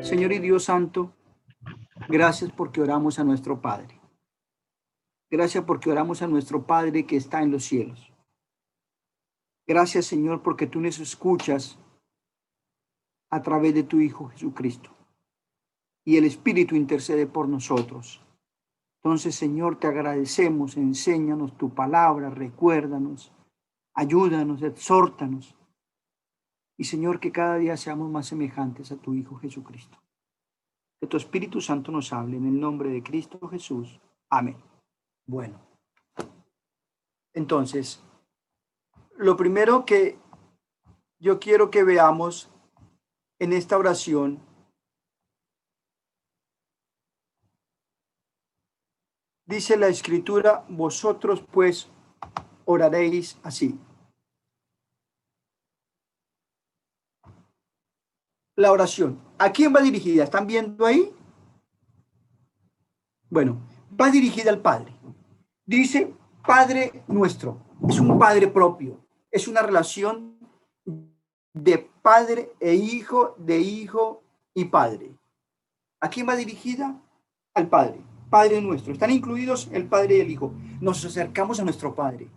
Señor y Dios Santo, gracias porque oramos a nuestro Padre. Gracias porque oramos a nuestro Padre que está en los cielos. Gracias, Señor, porque tú nos escuchas a través de tu Hijo Jesucristo. Y el Espíritu intercede por nosotros. Entonces, Señor, te agradecemos, enséñanos tu palabra, recuérdanos, ayúdanos, exhórtanos. Y, Señor, que cada día seamos más semejantes a tu Hijo Jesucristo. Que tu Espíritu Santo nos hable en el nombre de Cristo Jesús. Amén. Bueno, entonces, lo primero que yo quiero que veamos en esta oración dice la Escritura, vosotros pues oraréis así. La oración, ¿a quién va dirigida? ¿Están viendo ahí? Bueno, va dirigida al Padre. Dice Padre nuestro, es un Padre propio, es una relación de padre e hijo, de hijo y padre. ¿A quién va dirigida? Al Padre, Padre nuestro. Están incluidos el Padre y el Hijo. Nos acercamos a nuestro Padre.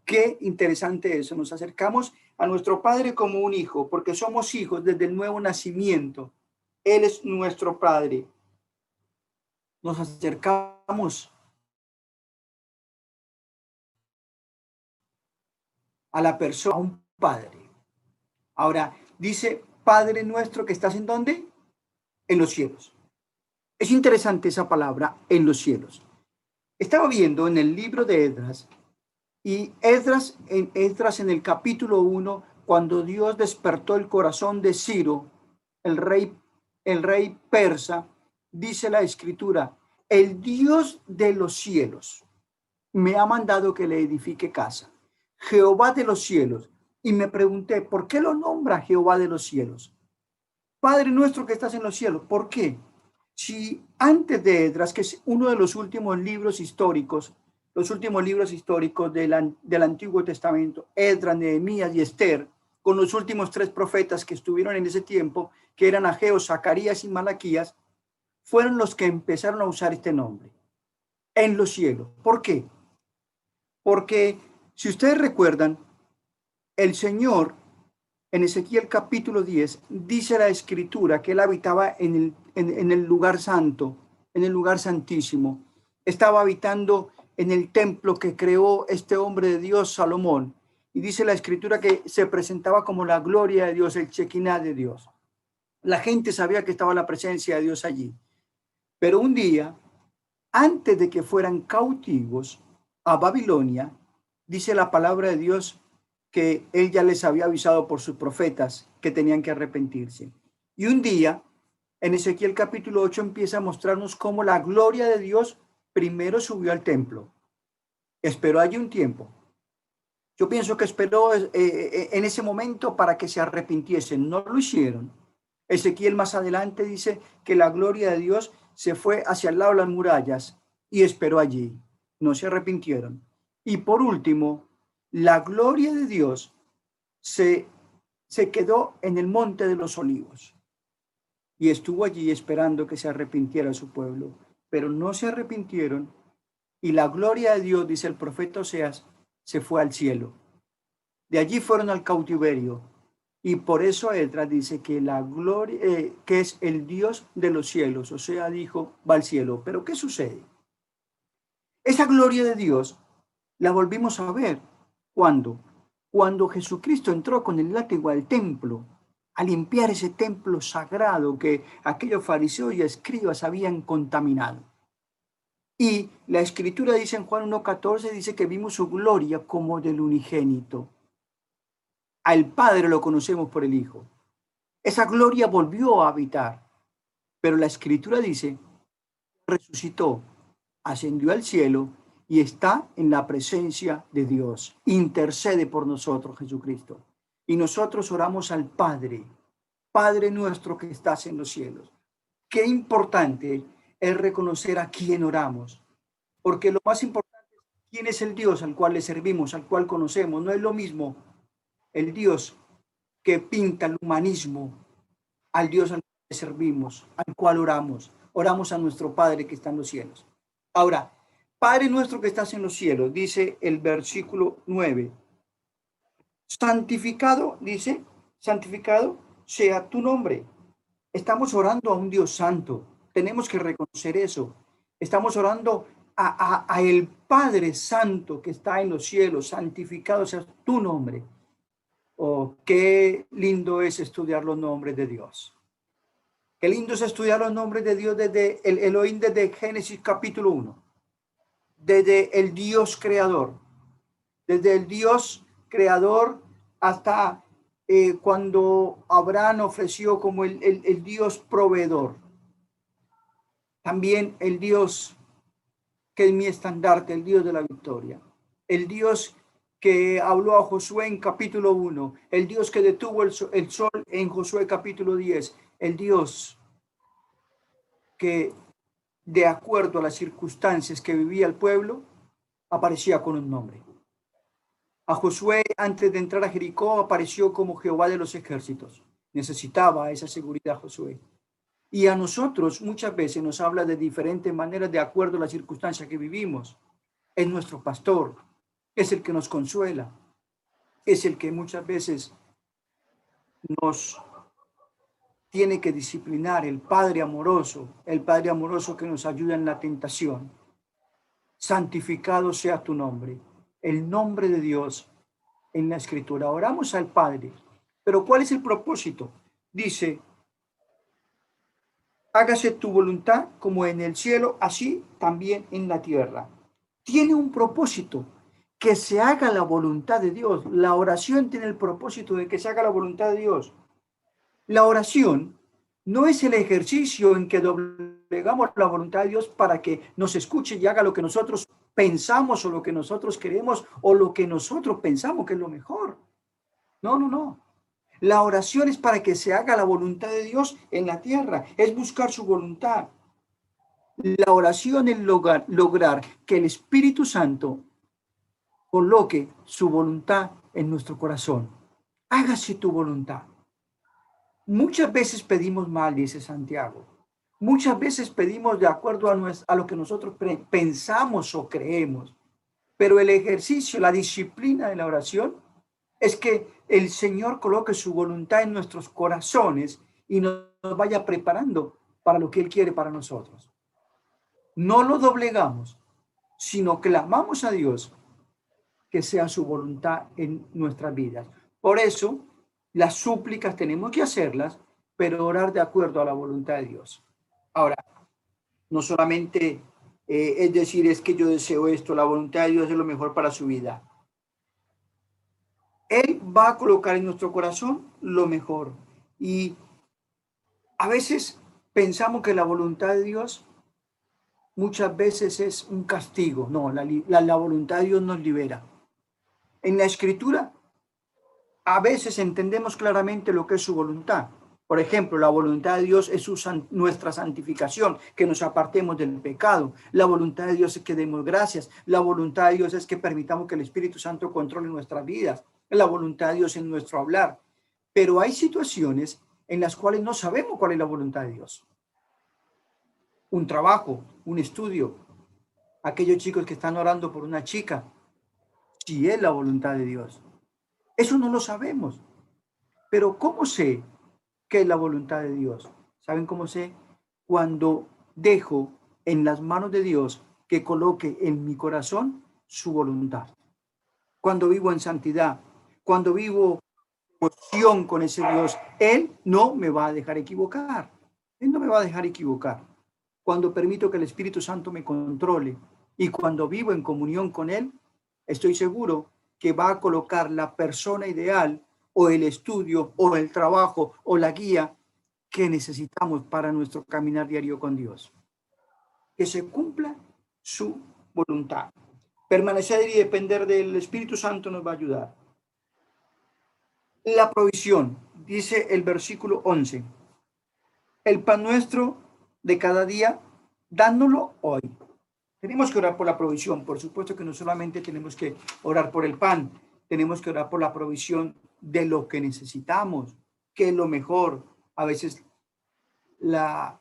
Qué interesante eso. Nos acercamos a nuestro Padre como un hijo, porque somos hijos desde el nuevo nacimiento. Él es nuestro Padre. Nos acercamos a la persona, a un Padre. Ahora, dice, Padre nuestro que estás ¿en dónde? En los cielos. Es interesante esa palabra, en los cielos. Estaba viendo en el libro de Esdras, y Esdras en el capítulo 1, cuando Dios despertó el corazón de Ciro, el rey persa, dice la Escritura, el Dios de los cielos me ha mandado que le edifique casa. Jehová de los cielos. Y me pregunté, ¿por qué lo nombra Jehová de los cielos? Padre nuestro que estás en los cielos. ¿Por qué? Si antes de Esdras, que es uno de los últimos libros históricos del Antiguo Testamento, Esdras, Nehemías y Esther, con los últimos 3 profetas que estuvieron en ese tiempo, que eran Ageo, Zacarías y Malaquías, fueron los que empezaron a usar este nombre, en los cielos. ¿Por qué? Porque si ustedes recuerdan, el Señor en Ezequiel capítulo 10 dice la Escritura que él habitaba en el lugar santo, en el lugar santísimo. Estaba habitando en el templo que creó este hombre de Dios, Salomón. Y dice la Escritura que se presentaba como la gloria de Dios, el Shekinah de Dios. La gente sabía que estaba la presencia de Dios allí. Pero un día, antes de que fueran cautivos a Babilonia, dice la palabra de Dios que él ya les había avisado por sus profetas que tenían que arrepentirse. Y un día, en Ezequiel capítulo 8, empieza a mostrarnos cómo la gloria de Dios primero subió al templo. Esperó allí un tiempo. Yo pienso que esperó en ese momento para que se arrepintiesen. No lo hicieron. Ezequiel más adelante dice que la gloria de Dios se fue hacia el lado de las murallas y esperó allí. No se arrepintieron. Y por último, la gloria de Dios se quedó en el monte de los olivos y estuvo allí esperando que se arrepintiera su pueblo, pero no se arrepintieron y la gloria de Dios, dice el profeta Oseas, se fue al cielo. De allí fueron al cautiverio y por eso Esdras dice que la gloria, que es el Dios de los cielos, o sea, dijo, va al cielo. Pero ¿qué sucede? Esa gloria de Dios la volvimos a ver. ¿Cuándo? Cuando Jesucristo entró con el látigo al templo, a limpiar ese templo sagrado que aquellos fariseos y escribas habían contaminado. Y la Escritura dice en Juan 1:14, dice que vimos su gloria como del unigénito. Al Padre lo conocemos por el Hijo. Esa gloria volvió a habitar, pero la Escritura dice, resucitó, ascendió al cielo y está en la presencia de Dios. Intercede por nosotros, Jesucristo. Y nosotros oramos al Padre, Padre nuestro que estás en los cielos. Qué importante es reconocer a quién oramos, porque lo más importante es quién es el Dios al cual le servimos, al cual conocemos. No es lo mismo el Dios que pinta el humanismo al Dios al servimos, al cual oramos. Oramos a nuestro Padre que está en los cielos. Ahora, Padre nuestro que estás en los cielos, dice el versículo 9. Santificado, dice, santificado sea tu nombre. Estamos orando a un Dios santo. Tenemos que reconocer eso. Estamos orando a el Padre Santo que está en los cielos. Santificado sea tu nombre. Oh, qué lindo es estudiar los nombres de Dios. Qué lindo es estudiar los nombres de Dios desde el Elohim, desde Génesis capítulo 1. Desde el Dios creador. Desde el Dios creador hasta cuando Abraham ofreció como el Dios proveedor. También el Dios que es mi estandarte, el Dios de la victoria. El Dios que habló a Josué en capítulo 1. El Dios que detuvo el sol en Josué capítulo 10. El Dios que, de acuerdo a las circunstancias que vivía el pueblo, aparecía con un nombre. A Josué, antes de entrar a Jericó, apareció como Jehová de los ejércitos. Necesitaba esa seguridad Josué. Y a nosotros muchas veces nos habla de diferentes maneras de acuerdo a las circunstancias que vivimos. Es nuestro pastor, es el que nos consuela, es el que muchas veces nos tiene que disciplinar, el Padre amoroso que nos ayuda en la tentación. Santificado sea tu nombre, el nombre de Dios en la Escritura. Oramos al Padre, pero ¿cuál es el propósito? Dice, hágase tu voluntad como en el cielo, así también en la tierra. Tiene un propósito, que se haga la voluntad de Dios. La oración tiene el propósito de que se haga la voluntad de Dios. La oración no es el ejercicio en que doblegamos la voluntad de Dios para que nos escuche y haga lo que nosotros pensamos o lo que nosotros queremos o lo que nosotros pensamos que es lo mejor. No, no, no. La oración es para que se haga la voluntad de Dios en la tierra, es buscar su voluntad. La oración es lograr que el Espíritu Santo coloque su voluntad en nuestro corazón. Hágase tu voluntad. Muchas veces pedimos mal, dice Santiago. Muchas veces pedimos de acuerdo a lo que nosotros pensamos o creemos. Pero el ejercicio, la disciplina de la oración es que el Señor coloque su voluntad en nuestros corazones y nos vaya preparando para lo que Él quiere para nosotros. No lo doblegamos, sino clamamos a Dios que sea su voluntad en nuestras vidas. Por eso, las súplicas tenemos que hacerlas, pero orar de acuerdo a la voluntad de Dios. Ahora, no solamente es decir, es que yo deseo esto, la voluntad de Dios es lo mejor para su vida. Él va a colocar en nuestro corazón lo mejor. Y a veces pensamos que la voluntad de Dios muchas veces es un castigo. No, la voluntad de Dios nos libera. En la Escritura, a veces entendemos claramente lo que es su voluntad. Por ejemplo, la voluntad de Dios es nuestra santificación, que nos apartemos del pecado. La voluntad de Dios es que demos gracias. La voluntad de Dios es que permitamos que el Espíritu Santo controle nuestras vidas. La voluntad de Dios en nuestro hablar. Pero hay situaciones en las cuales no sabemos cuál es la voluntad de Dios. Un trabajo, un estudio. Aquellos chicos que están orando por una chica, si es la voluntad de Dios. Eso no lo sabemos. Pero ¿cómo sé qué es la voluntad de Dios? ¿Saben cómo sé? Cuando dejo en las manos de Dios que coloque en mi corazón su voluntad. Cuando vivo en santidad, cuando vivo en emoción con ese Dios, Él no me va a dejar equivocar. Él no me va a dejar equivocar. Cuando permito que el Espíritu Santo me controle y cuando vivo en comunión con Él, estoy seguro que va a colocar la persona ideal o el estudio o el trabajo o la guía que necesitamos para nuestro caminar diario con Dios. Que se cumpla su voluntad. Permanecer y depender del Espíritu Santo nos va a ayudar. La provisión, dice el versículo 11. El pan nuestro de cada día, dándolo hoy. Tenemos que orar por la provisión. Por supuesto que no solamente tenemos que orar por el pan, tenemos que orar por la provisión de lo que necesitamos, que es lo mejor. A veces la,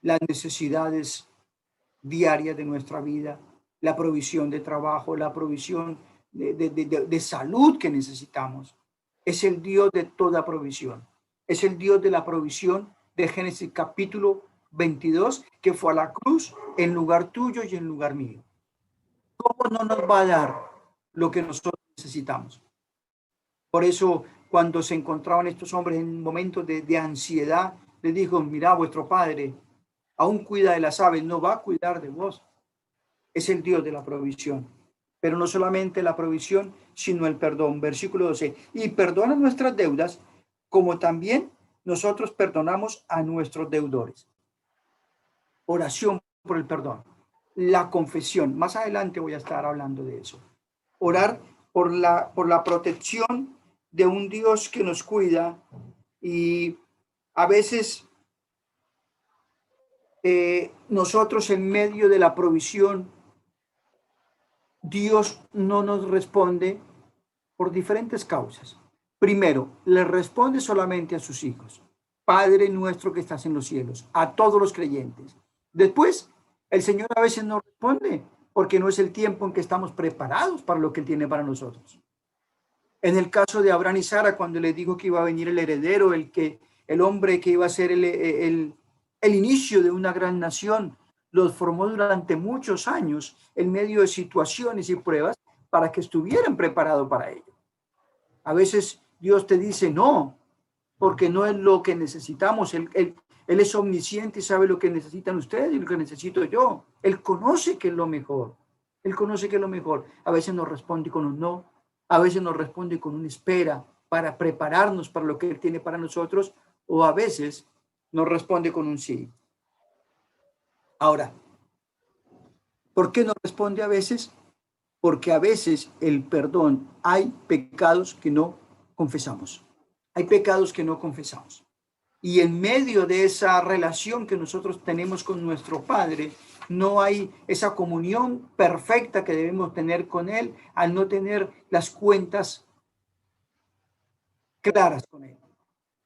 las necesidades diarias de nuestra vida, la provisión de trabajo, la provisión de salud que necesitamos. Es el Dios de toda provisión. Es el Dios de la provisión de Génesis capítulo 22, que fue a la cruz en lugar tuyo y en lugar mío. ¿Cómo no nos va a dar lo que nosotros necesitamos? Por eso, cuando se encontraban estos hombres en momentos de ansiedad, les dijo, mira, vuestro Padre aún cuida de las aves, no va a cuidar de vos. Es el Dios de la provisión. Pero no solamente la provisión, sino el perdón. Versículo 12. Y perdona nuestras deudas, como también nosotros perdonamos a nuestros deudores. Oración por el perdón. La confesión. Más adelante voy a estar hablando de eso. Orar por la protección de un Dios que nos cuida, y a veces nosotros en medio de la provisión, Dios no nos responde por diferentes causas. Primero, le responde solamente a sus hijos. Padre nuestro que estás en los cielos, a todos los creyentes. Después, el Señor a veces no responde porque no es el tiempo en que estamos preparados para lo que Él tiene para nosotros. En el caso de Abraham y Sara, cuando les dijo que iba a venir el heredero, el hombre que iba a ser el inicio de una gran nación, los formó durante muchos años en medio de situaciones y pruebas para que estuvieran preparados para ello. A veces Dios te dice no, porque no es lo que necesitamos. Él es omnisciente y sabe lo que necesitan ustedes y lo que necesito yo. Él conoce que es lo mejor. Él conoce que es lo mejor. A veces nos responde con un no, a veces nos responde con una espera para prepararnos para lo que Él tiene para nosotros, o a veces nos responde con un sí. Ahora, ¿por qué no responde a veces? Porque a veces el perdón, hay pecados que no confesamos. Hay pecados que no confesamos. Y en medio de esa relación que nosotros tenemos con nuestro Padre, no hay esa comunión perfecta que debemos tener con Él al no tener las cuentas claras con Él.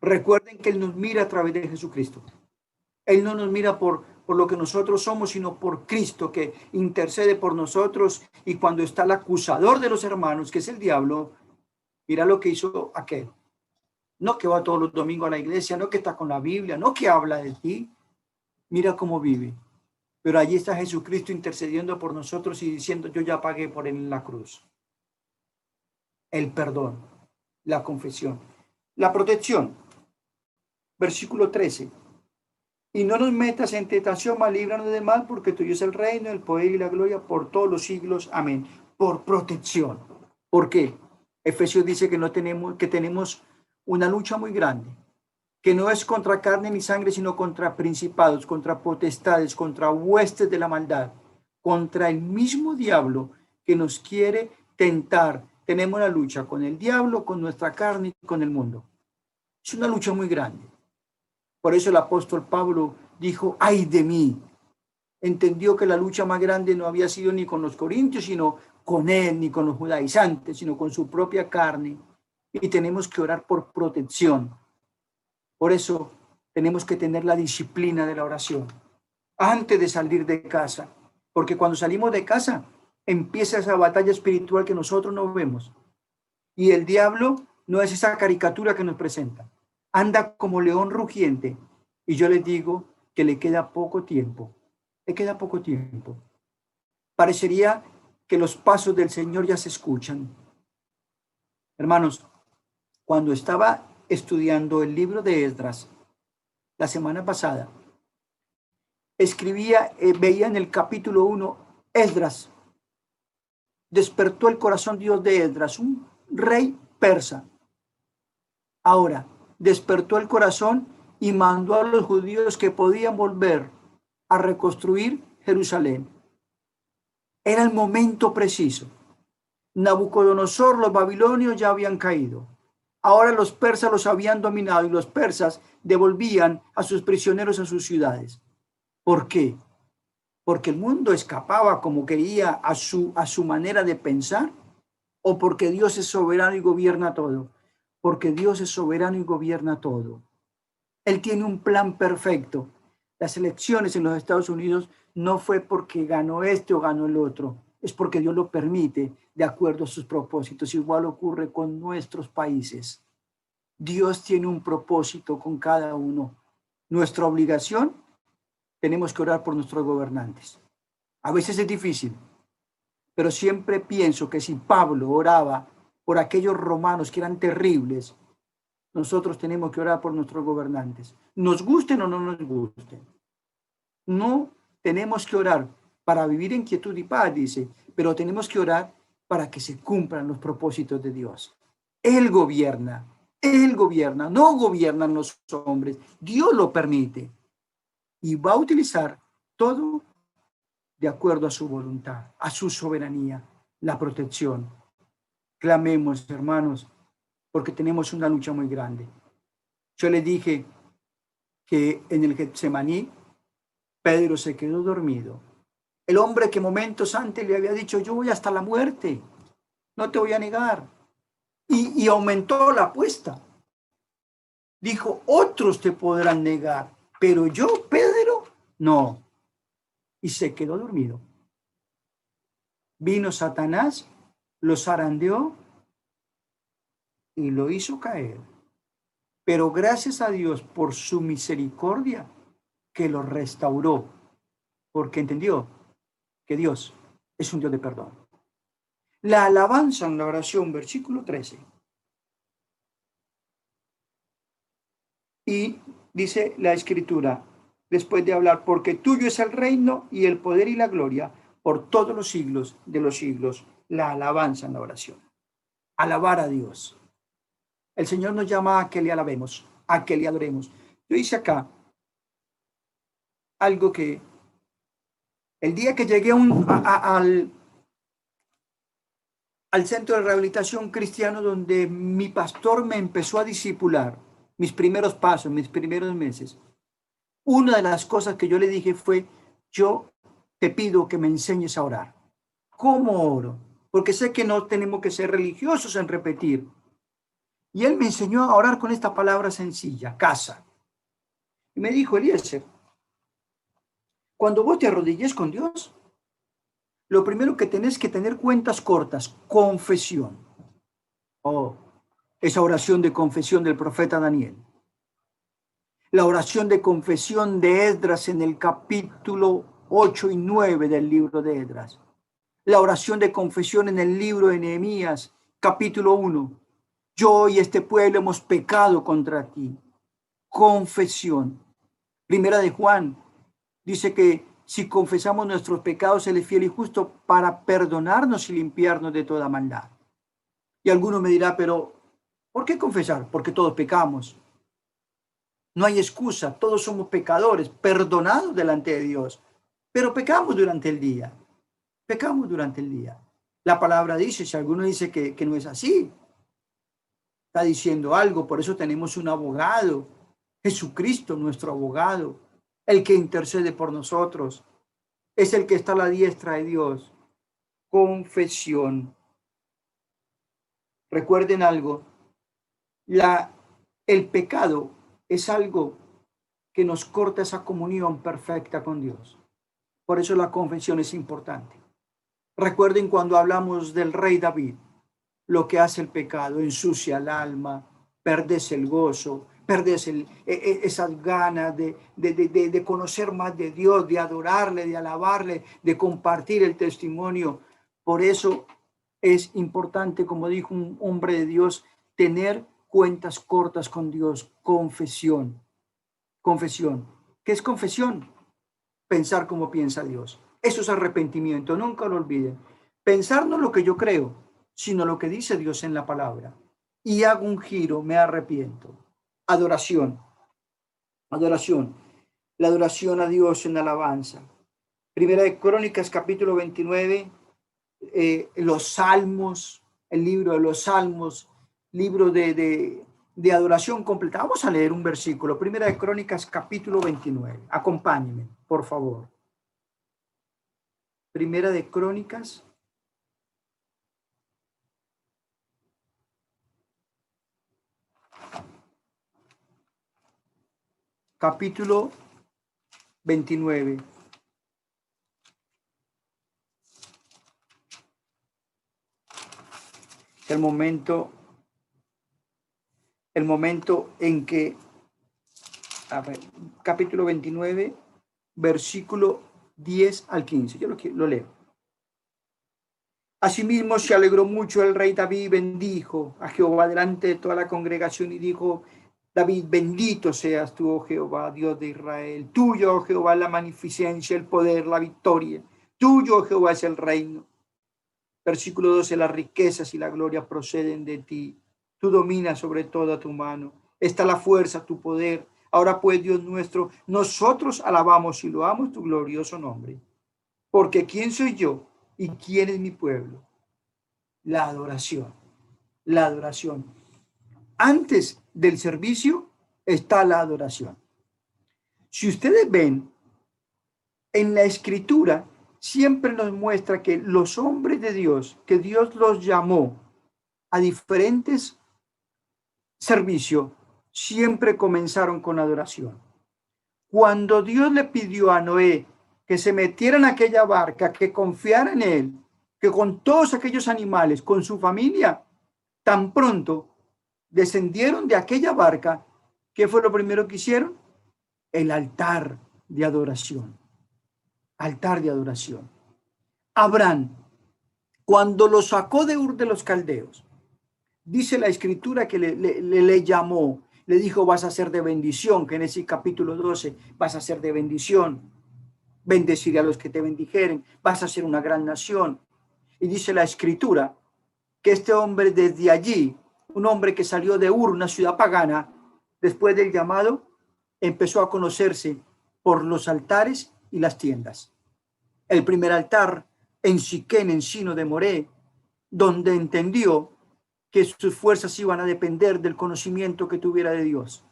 Recuerden que Él nos mira a través de Jesucristo. Él no nos mira por lo que nosotros somos, sino por Cristo, que intercede por nosotros. Y cuando está el acusador de los hermanos, que es el diablo, mira lo que hizo aquel. No que va todos los domingos a la iglesia, no que está con la Biblia, no que habla de ti. Mira cómo vive. Pero allí está Jesucristo intercediendo por nosotros y diciendo, yo ya pagué por él en la cruz. El perdón, la confesión, la protección. Versículo 13. Y no nos metas en tentación, mas líbranos del mal, porque tuyo es el reino, el poder y la gloria por todos los siglos. Amén. Por protección. ¿Por qué? Efesios dice que tenemos una lucha muy grande, que no es contra carne ni sangre, sino contra principados, contra potestades, contra huestes de la maldad, contra el mismo diablo que nos quiere tentar. Tenemos la lucha con el diablo, con nuestra carne y con el mundo. Es una lucha muy grande. Por eso el apóstol Pablo dijo, ay de mí. Entendió que la lucha más grande no había sido ni con los corintios, sino con él, ni con los judaizantes, sino con su propia carne. Y tenemos que orar por protección. Por eso tenemos que tener la disciplina de la oración antes de salir de casa. Porque cuando salimos de casa, empieza esa batalla espiritual que nosotros no vemos. Y el diablo no es esa caricatura que nos presenta. Anda como león rugiente. Y yo les digo que le queda poco tiempo. Le queda poco tiempo. Parecería que los pasos del Señor ya se escuchan. Hermanos, cuando estaba estudiando el libro de Esdras la semana pasada, veía en el capítulo 1, Esdras. Despertó el corazón Dios de Esdras, un rey persa. Ahora, despertó el corazón y mandó a los judíos que podían volver a reconstruir Jerusalén. Era el momento preciso. Nabucodonosor, los babilonios ya habían caído. Ahora los persas los habían dominado y los persas devolvían a sus prisioneros a sus ciudades. ¿Por qué? Porque el mundo escapaba como quería a su manera de pensar, o porque Dios es soberano y gobierna todo. Porque Dios es soberano y gobierna todo. Él tiene un plan perfecto. Las elecciones en los Estados Unidos no fue porque ganó este o ganó el otro, es porque Dios lo permite de acuerdo a sus propósitos. Igual ocurre con nuestros países. Dios tiene un propósito con cada uno. Nuestra obligación, tenemos que orar por nuestros gobernantes. A veces es difícil, pero siempre pienso que si Pablo oraba por aquellos romanos que eran terribles, nosotros tenemos que orar por nuestros gobernantes. Nos gusten o no nos gusten. No tenemos que orar para vivir en quietud y paz, dice, pero tenemos que orar para que se cumplan los propósitos de Dios. Él gobierna, no gobiernan los hombres. Dios lo permite y va a utilizar todo de acuerdo a su voluntad, a su soberanía, la protección. Clamemos, hermanos, porque tenemos una lucha muy grande. Yo le dije que en el Getsemaní, Pedro se quedó dormido. El hombre que momentos antes le había dicho, yo voy hasta la muerte, no te voy a negar. Y aumentó la apuesta. Dijo, otros te podrán negar, pero yo, Pedro, no. Y se quedó dormido. Vino Satanás, lo zarandeó y lo hizo caer. Pero gracias a Dios por su misericordia que lo restauró, porque entendió que Dios es un Dios de perdón. La alabanza en la oración, versículo 13. Y dice la escritura, después de hablar, porque tuyo es el reino y el poder y la gloria por todos los siglos de los siglos. La alabanza en la oración. Alabar a Dios. El Señor nos llama a que le alabemos, a que le adoremos. Yo hice acá algo que el día que llegué al centro de rehabilitación cristiano donde mi pastor me empezó a discipular, mis primeros pasos, mis primeros meses, una de las cosas que yo le dije fue, yo te pido que me enseñes a orar. ¿Cómo oro? Porque sé que no tenemos que ser religiosos en repetir. Y él me enseñó a orar con esta palabra sencilla, casa. Y me dijo, Eliezer, cuando vos te arrodilles con Dios, lo primero que tenés que tener cuentas cortas, confesión. Oh, esa oración de confesión del profeta Daniel. La oración de confesión de Esdras en el capítulo 8 y 9 del libro de Esdras. La oración de confesión en el libro de Nehemías, capítulo 1. Yo y este pueblo hemos pecado contra ti. Confesión. Primera de Juan dice que si confesamos nuestros pecados, Él es fiel y justo para perdonarnos y limpiarnos de toda maldad. Y alguno me dirá, pero ¿por qué confesar? Porque todos pecamos. No hay excusa, todos somos pecadores, perdonados delante de Dios, pero pecamos durante el día. Pecamos durante el día. La palabra dice, si alguno dice que no es así, está diciendo algo, por eso tenemos un abogado, Jesucristo, nuestro abogado, el que intercede por nosotros, es el que está a la diestra de Dios. Confesión. Recuerden algo, el pecado es algo que nos corta esa comunión perfecta con Dios. Por eso la confesión es importante. Recuerden cuando hablamos del rey David, lo que hace el pecado, ensucia el alma, perdes el gozo, perdes esas ganas de conocer más de Dios, de adorarle, de alabarle, de compartir el testimonio. Por eso es importante, como dijo un hombre de Dios, tener cuentas cortas con Dios, confesión. Confesión. ¿Qué es confesión? Pensar como piensa Dios. Eso es arrepentimiento, nunca lo olviden. Pensar no lo que yo creo, sino lo que dice Dios en la palabra. Y hago un giro, me arrepiento. Adoración, adoración. La adoración a Dios en alabanza. Primera de Crónicas, capítulo 29, los salmos, el libro de los salmos, libro de adoración completa. Vamos a leer un versículo. Primera de Crónicas, capítulo 29. Acompáñenme, por favor. Primera de Crónicas. capítulo 29. El momento en que, capítulo 29, versículo 10 al 15. Yo lo leo. Asimismo se alegró mucho el rey David y bendijo a Jehová delante de toda la congregación y dijo: David, bendito seas tú, oh Jehová, Dios de Israel. Tuyo, oh Jehová, la magnificencia, el poder, la victoria. Tuyo, oh Jehová, es el reino. Versículo 12, las riquezas y la gloria proceden de ti. Tú dominas sobre toda tu mano. Está la fuerza, tu poder. Ahora pues, Dios nuestro, nosotros alabamos y loamos tu glorioso nombre. Porque ¿quién soy yo y quién es mi pueblo? La adoración. La adoración. Antes del servicio está la adoración. Si ustedes ven, en la escritura siempre nos muestra que los hombres de Dios, que Dios los llamó a diferentes servicios, siempre comenzaron con adoración. Cuando Dios le pidió a Noé que se metiera en aquella barca, que confiara en él, que con todos aquellos animales, con su familia, tan pronto descendieron de aquella barca, ¿qué fue lo primero que hicieron? El altar de adoración. Altar de adoración. Abraham, cuando lo sacó de Ur de los Caldeos, dice la escritura que le llamó, le dijo: vas a ser de bendición. Génesis capítulo 12, vas a ser de bendición. Bendeciré a los que te bendijeren, vas a ser una gran nación. Y dice la escritura que este hombre, desde allí, un hombre que salió de Ur, una ciudad pagana, después del llamado, empezó a conocerse por los altares y las tiendas. El primer altar en Siquén, encino de Moré, donde entendió que sus fuerzas iban a depender del conocimiento que tuviera de Dios.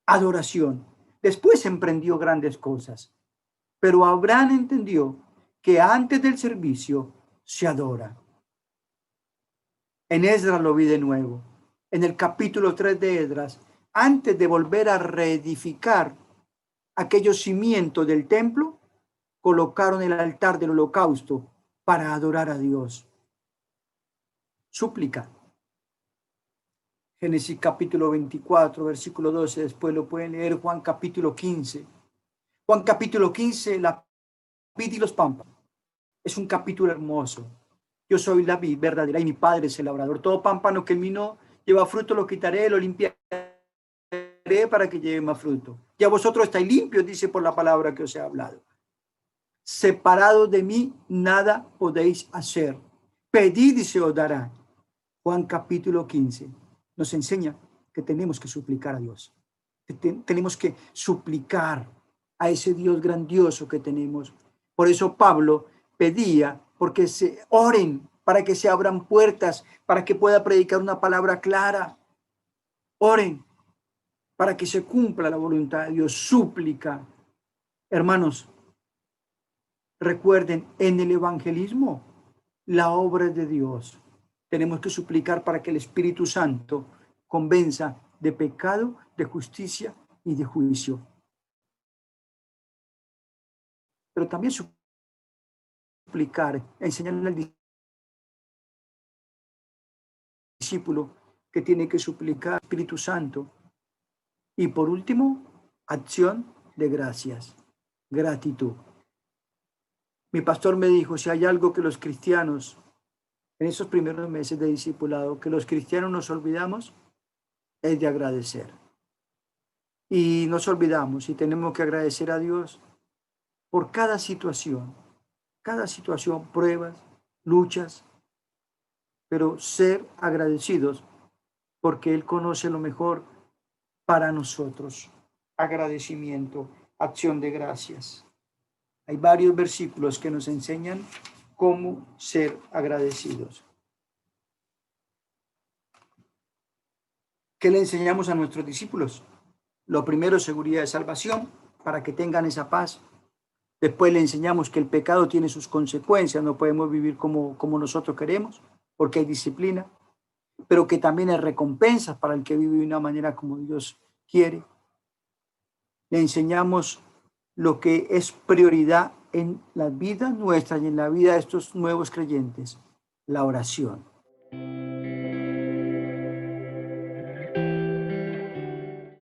Adoración. Después emprendió grandes cosas, pero Abraham entendió que antes del servicio se adora. En Esdras lo vi de nuevo. En el capítulo 3 de Esdras, antes de volver a reedificar aquellos cimientos del templo, colocaron el altar del holocausto para adorar a Dios. Súplica. Génesis capítulo 24, versículo 12, después lo pueden leer. Juan capítulo 15. Juan capítulo 15, la vid y los pámpanos. Es un capítulo hermoso. Yo soy la vid verdadera y mi padre es el labrador. Todo pámpano que en mí no lleva fruto lo quitaré, lo limpiaré para que lleve más fruto. Ya vosotros estáis limpios, dice por la palabra que os he hablado. Separados de mí, nada podéis hacer. Pedid y se os dará. Juan capítulo 15 nos enseña que tenemos que suplicar a Dios. Tenemos que suplicar a ese Dios grandioso que tenemos. Por eso Pablo pedía porque se oren, para que se abran puertas, para que pueda predicar una palabra clara. Oren para que se cumpla la voluntad de Dios. Súplica. Hermanos, recuerden, en el evangelismo, la obra es de Dios. Tenemos que suplicar para que el Espíritu Santo convenza de pecado, de justicia y de juicio. Pero también suplicar, enseñarle al discípulo que tiene que suplicar al Espíritu Santo. Y por último, acción de gracias, gratitud. Mi pastor me dijo, si hay algo que los cristianos, en esos primeros meses de discipulado, que los cristianos nos olvidamos, es de agradecer. Y nos olvidamos y tenemos que agradecer a Dios por cada situación, pruebas, luchas, pero ser agradecidos porque Él conoce lo mejor para nosotros. Agradecimiento, acción de gracias. Hay varios versículos que nos enseñan cómo ser agradecidos. ¿Qué le enseñamos a nuestros discípulos? Lo primero, seguridad de salvación, para que tengan esa paz. Después le enseñamos que el pecado tiene sus consecuencias, no podemos vivir como nosotros queremos, porque hay disciplina, pero que también hay recompensas para el que vive de una manera como Dios quiere. le enseñamos lo que es prioridad en la vida nuestra y en la vida de estos nuevos creyentes, la oración.